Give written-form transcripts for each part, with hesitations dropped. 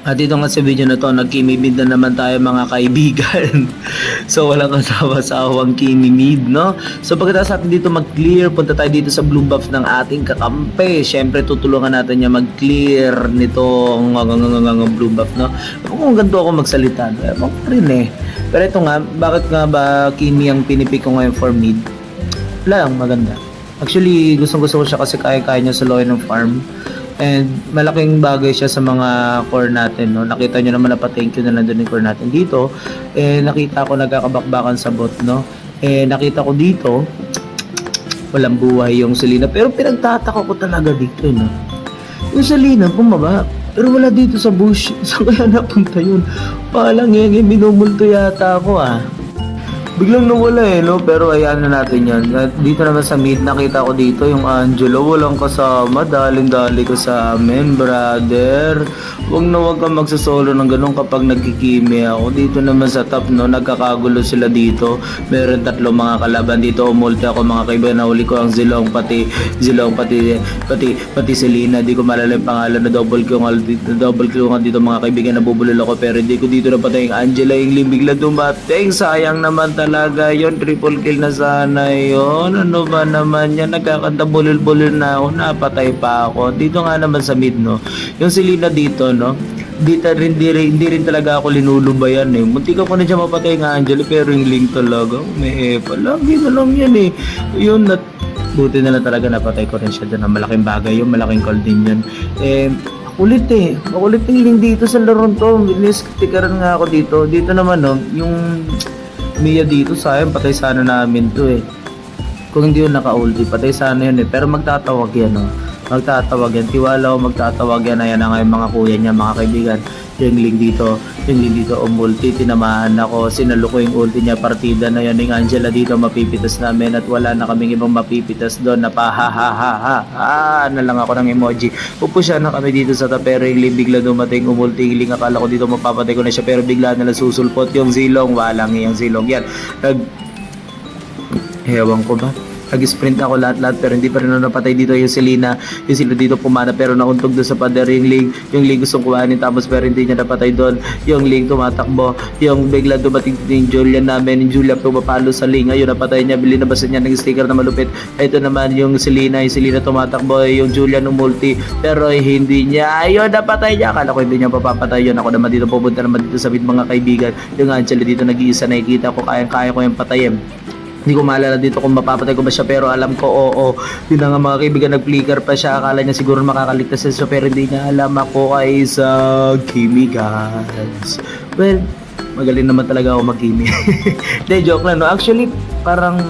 At dito nga sa video na to, nagkimimid na naman tayo mga kaibigan. So walang kasama sa awang kimimid, no? So pagkatapos natin dito mag-clear, punta tayo dito sa blue buff ng ating kakampi. Siyempre tutulungan natin niya mag-clear nitong blue buff, no? Kung ganito ako magsalita, ewan ko rin eh. Pero ito nga, bakit nga ba Kimi ang pinipik ko ngayon for mid? Wala lang, maganda. Actually, gustong-gusto ko siya kasi kaya-kaya niya sa low ng farm. And malaking bagay siya sa mga core natin, no? Nakita nyo naman na pa-thank you na nandun yung core natin dito. Nakita ko nagkakabakbakan sa bot, no? Nakita ko dito, walang buhay yung Selena. Pero pinagtataka ko talaga dito, no? Yung Selena, bumaba. Pero wala dito sa bush. Saan kaya napunta yun? Palang yan, minumulto yata ako, ah. Biglang nawala eh, no? Pero ayan na natin yan. At dito naman sa mid, nakita ko dito yung Angelo. Walang kasama. Daling-dali ko sa amin, brother. Huwag kang magsasolo ng ganun kapag nagkikimi ako. Dito naman sa top, no? Nagkakagulo sila dito. Meron tatlo mga kalaban dito. Umulti ako mga kaibigan. Nahuli ko ang Zilong, pati Selena. Di ko malala yung pangalan na double kill nga dito mga kaibigan. Nabubulol ako. Pero di ko dito napatay yung Angela. Yung limbigla dumating. Sayang naman talaga yon, triple kill na sana yon. Ano ba naman yan, nagkakanta bulol-bulol na ako, napatay pa ako. Dito nga naman sa mid, no, yung Selena dito, no, hindi rin talaga ako linulubayan eh. Muntik ako na siya mapatay ng Angelo, pero yung Link talaga may palagi na lang yan eh. Yun, buti na lang talaga napatay ko rin siya doon. Malaking bagay yun, malaking call din yun. Makulit eh. Makulit yung Link dito sa laron to. Nistikaran nga ako dito. Dito naman, no, yung Mia dito, sayang, patay sana namin to eh. Kung hindi yun naka-ulti, patay sana yun eh. Pero magtatawag yan, no? Magtatawag yan. Tiwala ko magtatawag yan. Ayan na nga yung mga kuya niya, mga kaibigan. Yung link dito, umulti, tinamaan ako. Sinalo ko yung ulti niya, partida na yan. Yung Angela dito, mapipitas namin. At wala na kaming ibang mapipitas doon. Na lang ako ng emoji. Pupusya na kami dito sa tapero. Yung link bigla dumating, umulti yung link. Akala ko dito mapapatay ko na siya. Pero bigla na susulpot yung Zilong. Walang yung Zilong yan. Ewan ko ba? Nag-sprint ako lahat-lahat pero hindi pa rin napatay dito yung Selena. Yung Selena dito pumana pero nauntog doon sa pader yung Ling. Yung Ling gustong kuhanin tapos pero hindi niya napatay doon. Yung Ling tumatakbo. Yung bigla dumating yung Julian namin. Yung Julian pumapalo sa Ling. Ayun, napatay niya. Binabasan niya ng sticker na malupit. Ito naman yung Selena. Yung Selena tumatakbo. Yung Julian umulti. Pero hindi niya. Ayun, napatay niya. Akala ko hindi niya papapatay yun. Ako naman dito pupunta naman dito sa mga kaibigan. Yung Angela dito nag-iisa. Nakikita ko kaya ko yung patayin. Hindi ko maalala dito kung mapapatay ko ba siya pero alam ko oo. Yun na nga mga kaibigan, nag-flicker pa siya. Akala niya siguro makakaligtas siya pero hindi niya alam ako ay sa Kimi guys. Well, magaling naman talaga ako mag-Kimi. Hindi, joke lang, no? Actually, parang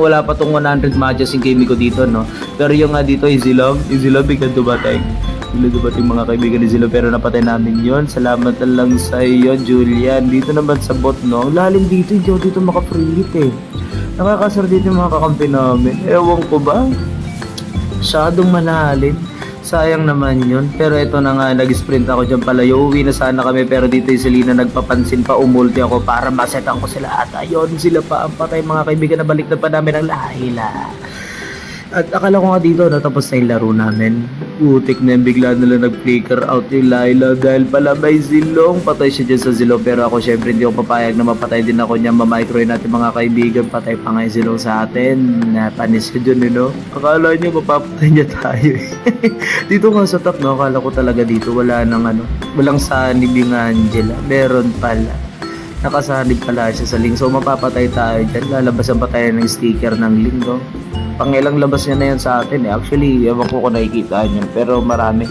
wala pa tong 100 matches yung Kimi ko dito, no? Pero yung nga dito, yung Zilong biglang dumating. Dumating mga kaibigan ni Zilong pero napatay namin yon. Salamat na lang sa iyo, Julian. Dito naman sa bot, no? Lalim dito, hindi ako dito maka-free hit eh. Nakakasar dito yung mga kakampi namin. Ewan ko ba? Masyadong malalim. Sayang naman yun. Pero ito na nga, nag-sprint ako dyan palayo. Uwi na sana kami pero dito yung Selena nagpapansin pa. Umulti ako para masetan ko sila. At ayun, sila pa ang patay mga kaibigan na balik na pa namin ang lahila. At akala ko nga dito natapos na yung laro namin. Utik na yung bigla nila nag-flicker out yung Laila dahil pala may Zilong. Patay siya dyan sa Zilong pero ako syempre hindi ako papayag na mapatay din ako niya. Mamicroin natin mga kaibigan. Patay pa nga yung Zilong sa atin. Napanis siya dyan, no? Akala niya mapapatay niya tayo. Dito nga sa top, no? Akala ko talaga dito wala nang walang sanib yung Angela. Meron pala. Nakasanib pala siya sa Ling. So mapapatay tayo dyan. Lalabasan pa tayo ng sticker ng Ling, no? Pangilang labas niya na yan sa atin eh. Actually, ewan ko kung nakikita niyo. Pero marami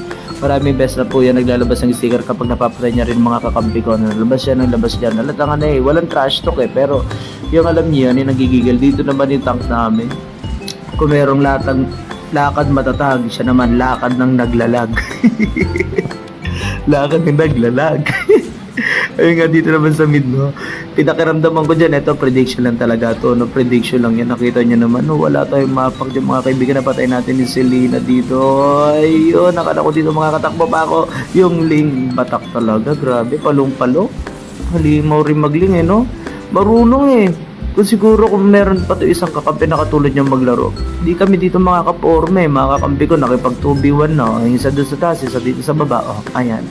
best na po yan naglalabas ng sticker kapag napapatay niya rin mga kakampi ko. Nalabas siya ng labas dyan. Nalatang eh. Walang trash talk eh. Pero yung alam niyo yan, yung nagigigil. Dito naman yung tank namin. Kung merong lakad matatag, siya naman lakad ng naglalag. Lakad ng naglalag. Ayun nga dito naman sa mid, no? Pinakiramdaman ko dyan, ito prediction lang talaga to, no? Prediction lang yan, nakita nyo naman, no? Wala tayong mapak dyan mga kaibigan, napatay natin yung Selena dito. Ayun, nakala ko dito makakatakbo pa ako. Yung Ling, batak talaga, grabe, palong-palong. Halimaw rin magling eh, no? Marunong eh. Kung siguro kung meron pa to isang kakampi na katulad niyang maglaro, di kami dito makakaporme, mga kakampi ko nakipag 2v1 na, yung isa doon sa taas, isa dito sa baba, oh, ayan,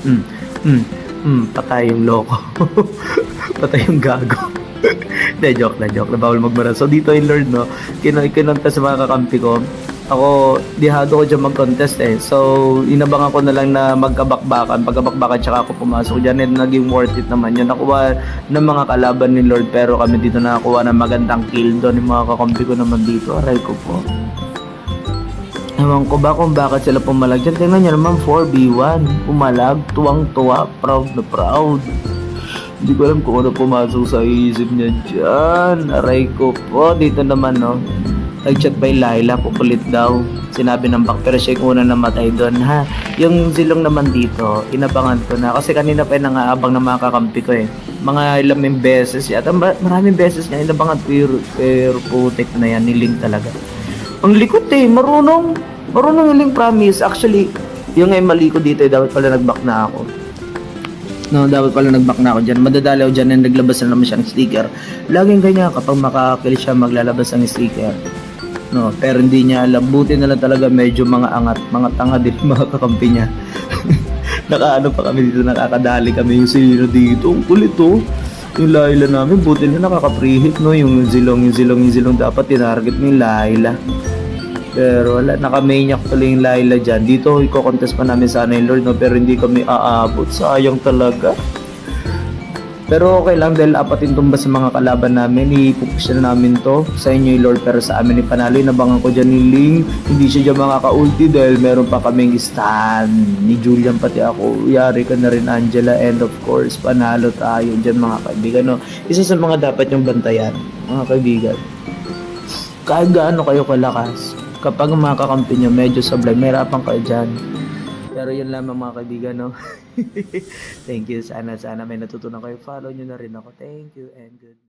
Patay yung loko. Patay yung gago. De, joke na. Bawal magmara. So, dito yung Lord, no? Kinonta sa mga kakampi ko. Ako, dihado ko dyan mag-contest eh. So, inabangan ko na lang na magkabakbakan. Pagkabakbakan, tsaka ako pumasok dyan. And naging worth it naman yun. Nakuha ng mga kalaban ni Lord. Pero kami dito nakakuha ng magandang kill doon. Yung mga kakampi ko naman dito. Aray ko po. Ewan ko ba kung bakit sila pumalag dyan. Tingnan nyo naman, 4v1. Pumalag, tuwang-tuwa, proud na proud. Hindi ko alam kung ano pumasok sa isip niya dyan. Aray ko po. Dito naman, no. Nag-chat by Laila, kukulit daw. Sinabi ng bak, pero siya yung una namatay doon, ha. Yung Zilong naman dito, inabangan ko na. Kasi kanina pa yung nangaabang ng mga kakampi ko eh. Mga ilang beses yata. Maraming beses niya, inabangan pero putik na yan, niling talaga. Ang likot eh, marunong yung link, promise. Actually, yung ngay mali ko dito, dapat pala nag-back na ako. No, dapat pala nag-back na ako dyan. Madadali ako dyan and naglabas na naman siya ng sticker. Laging ganyan, kapag makakill siya, maglalabas ng sticker. No, pero hindi niya alam. Buti na lang talaga medyo mga angat, mga tanga din mga kakampi niya. Nakaano pa kami dito, nakakadali kami yung sino dito. Ang kulit oh. Yung Laila namin, buti na nakaka-prehit, no? Yung zilong dapat tinarget mo yung Laila. Pero wala, naka-maniac tuloy yung Laila dyan. Dito, i-contest pa namin sana yung Lord, no? Pero hindi kami aabot. Sayang talaga. Pero okay lang dahil apat yung tumba sa mga kalaban namin. I-push na namin to sa inyo yung Lord. Pero sa amin yung panalo, inabangan ko dyan ni Ling. Hindi siya dyan makaka-ulti dahil meron pa kaming stand ni Julian pati ako. Yari ka na rin, Angela. And of course, panalo tayo dyan mga kaibigan, no? Isa sa mga dapat yung bantayan, mga kaibigan. Kahit gaano kayo kalakas, kapag mga kakampi nyo medyo sablay, may harapan kayo dyan. Pero yun lamang mga kaibigan, no? Thank you. Sana may natutunan kayo. Follow nyo na rin ako. Thank you and good.